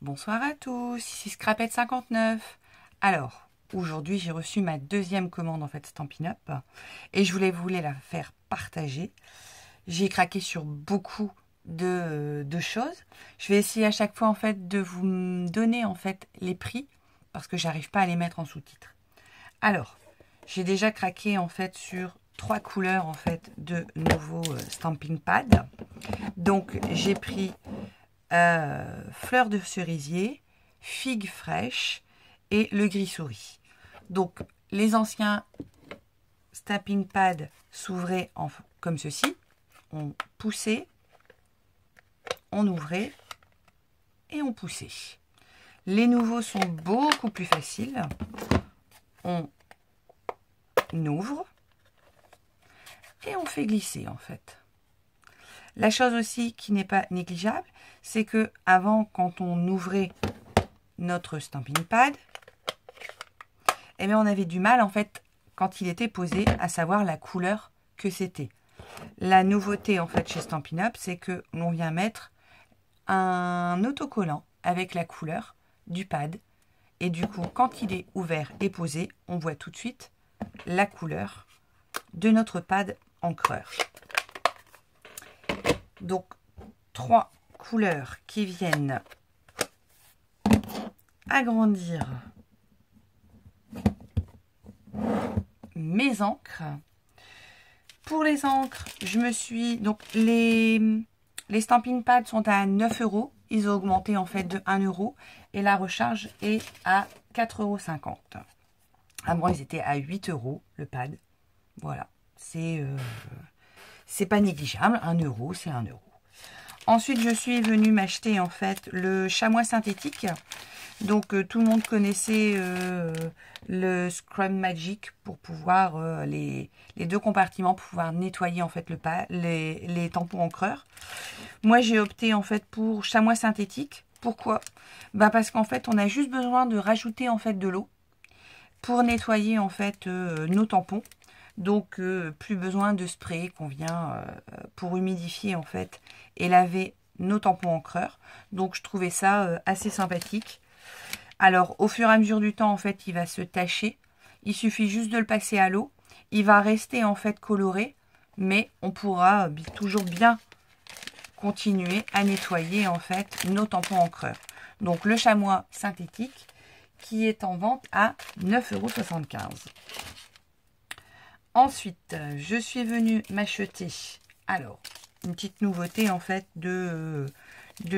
Bonsoir à tous, ici Scrapette59. Alors, aujourd'hui j'ai reçu ma deuxième commande en fait Stampin' Up et je voulais vous la faire partager. J'ai craqué sur beaucoup de choses. Je vais essayer à chaque fois en fait de vous donner en fait les prix parce que j'arrive pas à les mettre en sous-titres. Alors, j'ai déjà craqué en fait sur 3 couleurs en fait de nouveaux stamping pads. Donc j'ai pris fleur de cerisier, figue fraîche et le gris souris. Donc les anciens stamping pads s'ouvraient comme ceci. On poussait, on ouvrait et on poussait. Les nouveaux sont beaucoup plus faciles. On ouvre et on fait glisser en fait. La chose aussi qui n'est pas négligeable, c'est que avant, quand on ouvrait notre stamping pad, eh bien, on avait du mal en fait quand il était posé à savoir la couleur que c'était. La nouveauté en fait chez Stampin' Up, c'est que l'on vient mettre un autocollant avec la couleur du pad et du coup, quand il est ouvert et posé, on voit tout de suite la couleur de notre pad encreur. Donc 3 couleurs qui viennent agrandir mes encres. Pour les encres, je me suis... Donc les stamping pads sont à 9 €. Ils ont augmenté en fait de 1 € et la recharge est à 4,50 €. Avant, ils étaient à 8 € le pad. Voilà, c'est pas négligeable. 1 €, c'est 1 €. Ensuite, je suis venue m'acheter en fait le chamois synthétique. Donc, tout le monde connaissait le Scrum Magic pour pouvoir, les 2 compartiments pour pouvoir nettoyer en fait les tampons encreurs. Moi, j'ai opté en fait pour chamois synthétique. Pourquoi? Parce qu'en fait, on a juste besoin de rajouter en fait de l'eau pour nettoyer en fait nos tampons. Donc, plus besoin de spray qu'on vient pour humidifier en fait et laver nos tampons encreurs. Donc, je trouvais ça assez sympathique. Alors, au fur et à mesure du temps, en fait, il va se tacher. Il suffit juste de le passer à l'eau. Il va rester en fait coloré, mais on pourra toujours bien continuer à nettoyer en fait nos tampons encreurs. Donc, le chamois synthétique qui est en vente à 9,75 €. Ensuite, je suis venue m'acheter, alors, une petite nouveauté en fait de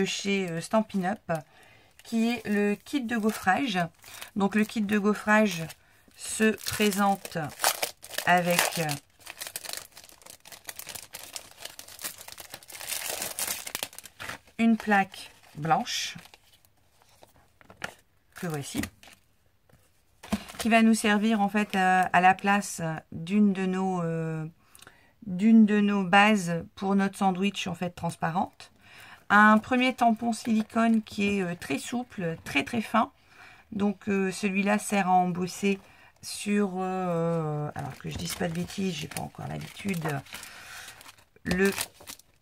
chez Stampin' Up, qui est le kit de gaufrage. Donc, le kit de gaufrage se présente avec une plaque blanche, que voici, qui va nous servir en fait à la place d'une de nos bases pour notre sandwich en fait transparente. Un premier tampon silicone qui est très souple, très fin. Donc celui-là sert à embosser sur, alors que je dise pas de bêtises, j'ai pas encore l'habitude. Le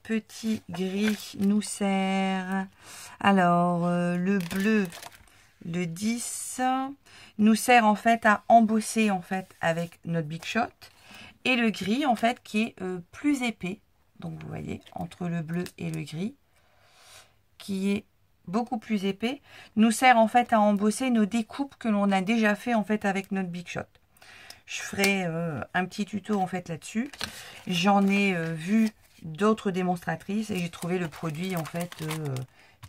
petit gris nous sert, alors le bleu, le 10, nous sert en fait à embosser en fait avec notre Big Shot. Et le gris en fait qui est plus épais. Donc vous voyez, entre le bleu et le gris, qui est beaucoup plus épais, nous sert en fait à embosser nos découpes que l'on a déjà fait en fait avec notre Big Shot. Je ferai un petit tuto en fait là-dessus. J'en ai vu d'autres démonstratrices et j'ai trouvé le produit en fait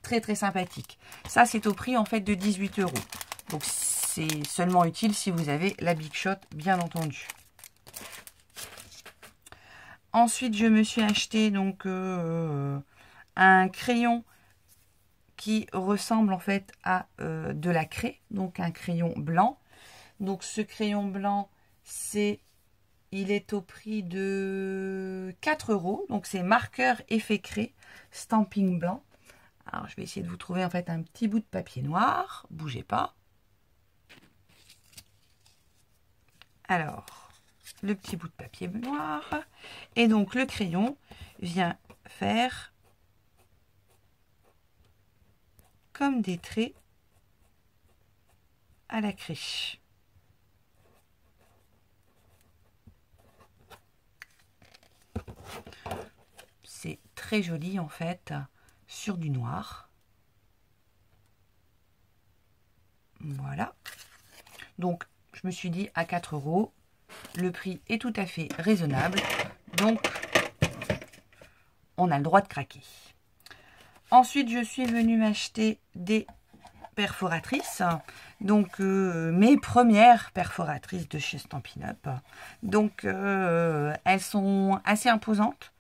très sympathique. Ça c'est au prix en fait de 18 €. Donc c'est seulement utile si vous avez la Big Shot bien entendu. Ensuite je me suis acheté donc un crayon qui ressemble en fait à de la craie, donc un crayon blanc. Donc ce crayon blanc, il est au prix de 4 €. Donc c'est marqueur effet craie, stamping blanc. Alors je vais essayer de vous trouver en fait un petit bout de papier noir. Bougez pas. Alors, le petit bout de papier noir. Et donc le crayon vient faire comme des traits à la craie. C'est très joli en fait sur du noir. Voilà. Donc je me suis dit à 4 €, le prix est tout à fait raisonnable. Donc on a le droit de craquer. Ensuite, je suis venue m'acheter des perforatrices. Donc, mes premières perforatrices de chez Stampin' Up. Donc, elles sont assez imposantes,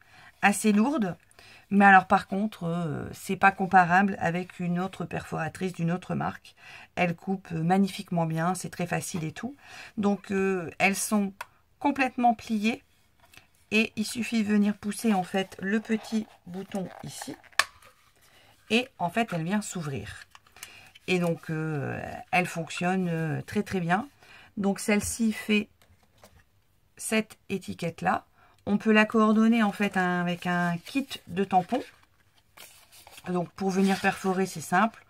assez lourdes. Mais alors, par contre, c'est pas comparable avec une autre perforatrice d'une autre marque. Elles coupent magnifiquement bien, c'est très facile et tout. Donc, elles sont complètement pliées. Et il suffit de venir pousser en fait le petit bouton ici. Et en fait, elle vient s'ouvrir. Et donc, elle fonctionne très très bien. Donc, celle-ci fait cette étiquette-là. On peut la coordonner en fait avec un kit de tampons. Donc, pour venir perforer, c'est simple.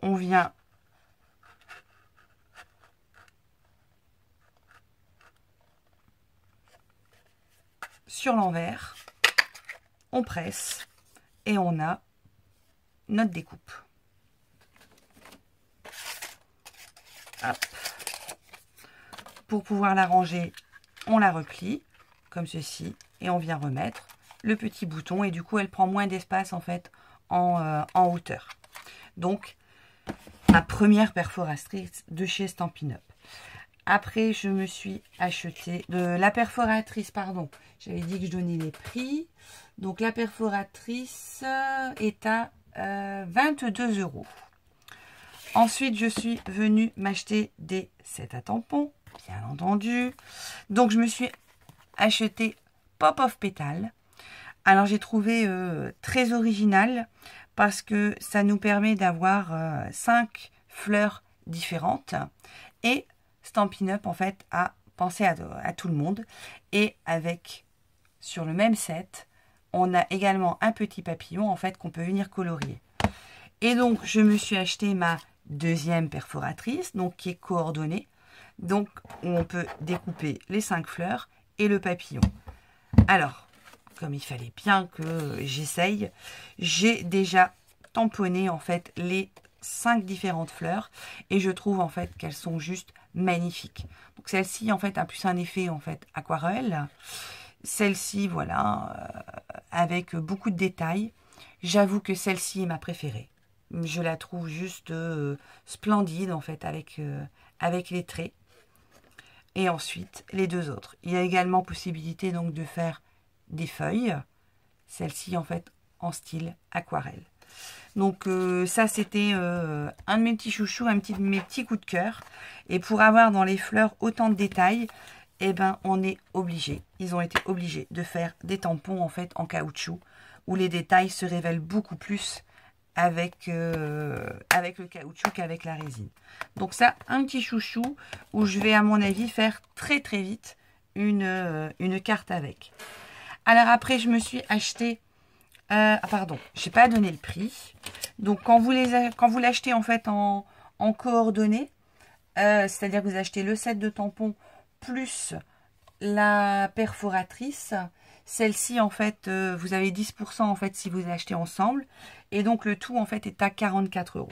On vient sur l'envers, on presse et on a notre découpe. Hop. Pour pouvoir la ranger, on la replie comme ceci et on vient remettre le petit bouton et du coup elle prend moins d'espace en fait en hauteur. Donc ma première perforatrice de chez Stampin' Up. Après je me suis acheté de la perforatrice, pardon, j'avais dit que je donnais les prix. Donc la perforatrice est à 22 €. Ensuite, je suis venue m'acheter des sets à tampons, bien entendu. Donc, je me suis acheté Pop of Pétales. Alors, j'ai trouvé très original parce que ça nous permet d'avoir 5 fleurs différentes. Et Stampin' Up, en fait, a pensé à tout le monde. Et avec, sur le même set, on a également un petit papillon, en fait, qu'on peut venir colorier. Et donc, je me suis acheté ma deuxième perforatrice, donc qui est coordonnée. Donc, où on peut découper les 5 fleurs et le papillon. Alors, comme il fallait bien que j'essaye, j'ai déjà tamponné, en fait, les 5 différentes fleurs. Et je trouve, en fait, qu'elles sont juste magnifiques. Donc, celle-ci, en fait, a plus un effet, en fait, aquarelle. Celle-ci, voilà, avec beaucoup de détails. J'avoue que celle-ci est ma préférée. Je la trouve juste splendide, en fait, avec les traits. Et ensuite, les deux autres. Il y a également possibilité, donc, de faire des feuilles. Celle-ci, en fait, en style aquarelle. Donc, ça, c'était un de mes petits chouchous, de mes petits coups de cœur. Et pour avoir dans les fleurs autant de détails, eh ben, on est obligé. Ils ont été obligés de faire des tampons, en fait, en caoutchouc, où les détails se révèlent beaucoup plus avec le caoutchouc qu'avec la résine. Donc ça, un petit chouchou où je vais, à mon avis, faire très très vite une carte avec. Alors après, je me suis acheté... pardon, je n'ai pas donné le prix. Donc quand vous l'achetez en fait en coordonnées, c'est-à-dire que vous achetez le set de tampons plus la perforatrice, celle-ci en fait, vous avez 10% en fait si vous achetez ensemble. Et donc le tout en fait est à 44 €.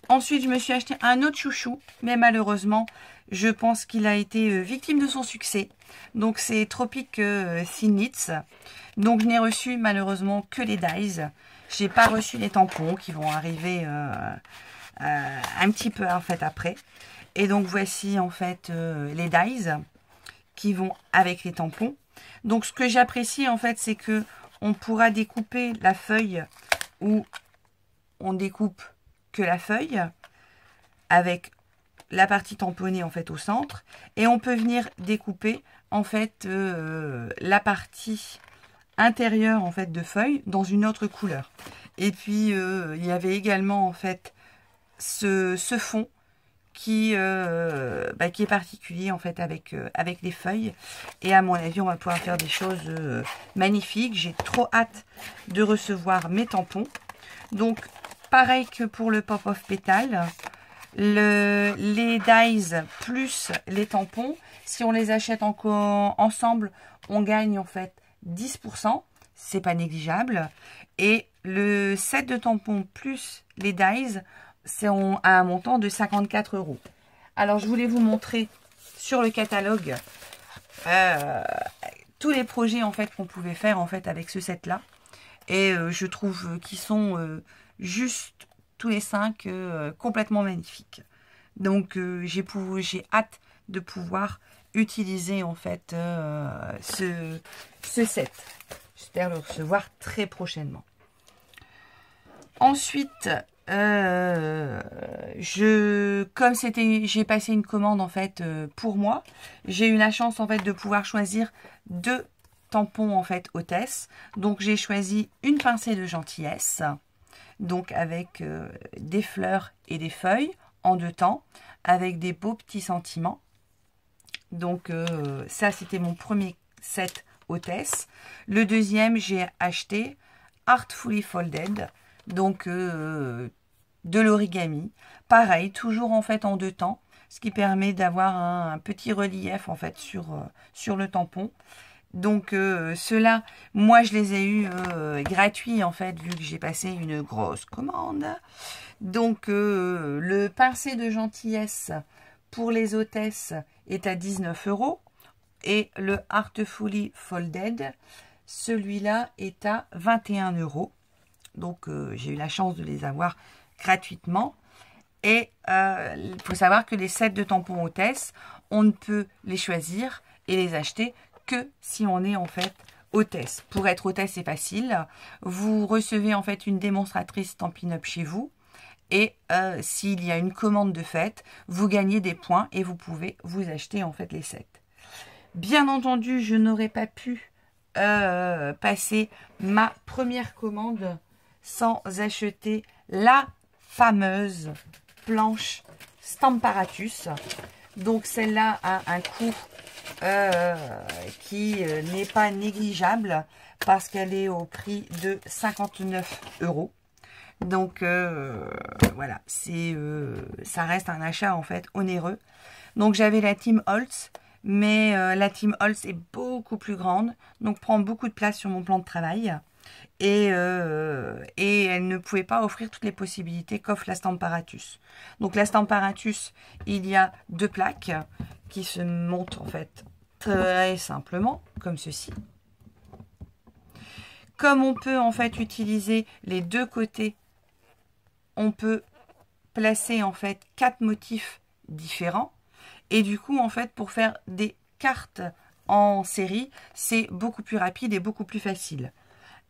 Ensuite, je me suis acheté un autre chouchou, mais malheureusement, je pense qu'il a été victime de son succès. Donc c'est Tropic Knits. Donc je n'ai reçu malheureusement que les dies. J'ai pas reçu les tampons qui vont arriver un petit peu en fait après. Et donc voici en fait les dies qui vont avec les tampons. Donc ce que j'apprécie en fait, c'est que on pourra découper la feuille où on découpe que la feuille avec la partie tamponnée en fait au centre, et on peut venir découper en fait la partie intérieure en fait de feuille dans une autre couleur. Et puis il y avait également en fait ce fond qui est particulier en fait avec les feuilles, et à mon avis on va pouvoir faire des choses magnifiques. J'ai trop hâte de recevoir mes tampons. Donc, pareil que pour le pop-off pétale, les dies plus les tampons, si on les achète ensemble, on gagne en fait 10%. C'est pas négligeable. Et le set de tampons plus les dies, c'est à un montant de 54 €. Alors, je voulais vous montrer sur le catalogue tous les projets en fait qu'on pouvait faire en fait avec ce set là. Et je trouve qu'ils sont juste tous les 5 complètement magnifiques. Donc j'ai hâte de pouvoir utiliser en fait ce set. J'espère le recevoir très prochainement. Ensuite, comme j'ai passé une commande en fait pour moi, j'ai eu la chance en fait de pouvoir choisir 2 tampons en fait hôtesse. Donc j'ai choisi une pincée de gentillesse, donc avec des fleurs et des feuilles en 2 temps, avec des beaux petits sentiments. Donc ça c'était mon premier set hôtesse. Le deuxième, j'ai acheté Artfully Folded, donc de l'origami. Pareil, toujours en fait en 2 temps, ce qui permet d'avoir un petit relief en fait sur le tampon. Donc ceux-là, moi je les ai eus gratuits en fait, vu que j'ai passé une grosse commande. Donc le pincé de gentillesse pour les hôtesses est à 19 € et le Artfully Folded, celui-là est à 21 €. Donc j'ai eu la chance de les avoir gratuitement. Et il faut savoir que les sets de tampons hôtesse, on ne peut les choisir et les acheter que si on est en fait hôtesse. Pour être hôtesse, c'est facile. Vous recevez en fait une démonstratrice Stampin' Up chez vous. Et s'il y a une commande de fête, vous gagnez des points et vous pouvez vous acheter en fait les sets. Bien entendu, je n'aurais pas pu passer ma première commande sans acheter la fameuse planche Stamparatus. Donc celle-là a un coût qui n'est pas négligeable parce qu'elle est au prix de 59 €. Donc voilà, ça reste un achat en fait onéreux. Donc j'avais la Team Holtz, mais la Team Holtz est beaucoup plus grande, donc prend beaucoup de place sur mon plan de travail. Et elle ne pouvait pas offrir toutes les possibilités qu'offre la Stamparatus. Donc la Stamparatus, il y a 2 plaques qui se montent en fait très simplement, comme ceci. Comme on peut en fait utiliser les 2 côtés, on peut placer en fait 4 motifs différents. Et du coup, en fait, pour faire des cartes en série, c'est beaucoup plus rapide et beaucoup plus facile.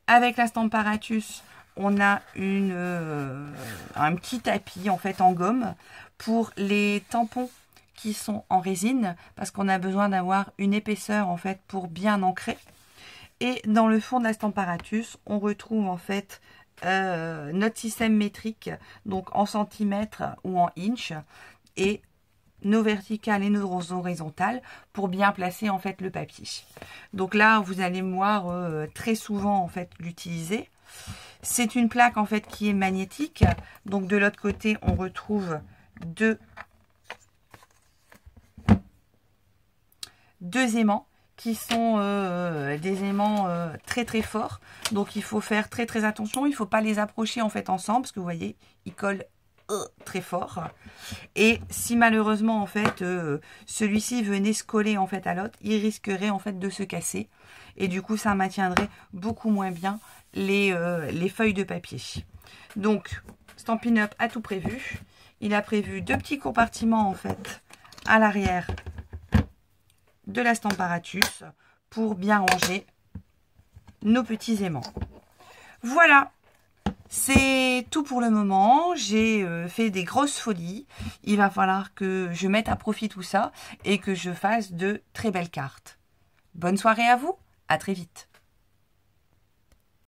Avec la Stamparatus, on a un petit tapis en fait en gomme pour les tampons qui sont en résine, parce qu'on a besoin d'avoir une épaisseur en fait pour bien ancrer. Et dans le fond de la Stamparatus, on retrouve en fait notre système métrique, donc en centimètres ou en inch, et nos verticales et nos horizontales pour bien placer en fait le papier. Donc là, vous allez me voir très souvent en fait l'utiliser. C'est une plaque en fait qui est magnétique. Donc de l'autre côté, on retrouve deux aimants qui sont des aimants très très forts. Donc il faut faire très très attention. Il ne faut pas les approcher en fait ensemble parce que vous voyez, ils collent très fort. Et si malheureusement en fait celui-ci venait se coller en fait à l'autre, il risquerait en fait de se casser. Et du coup, ça maintiendrait beaucoup moins bien les feuilles de papier. Donc, Stampin' Up a tout prévu. Il a prévu 2 petits compartiments en fait à l'arrière de la Stamparatus pour bien ranger nos petits aimants. Voilà, c'est tout pour le moment. J'ai fait des grosses folies. Il va falloir que je mette à profit tout ça et que je fasse de très belles cartes. Bonne soirée à vous, à très vite.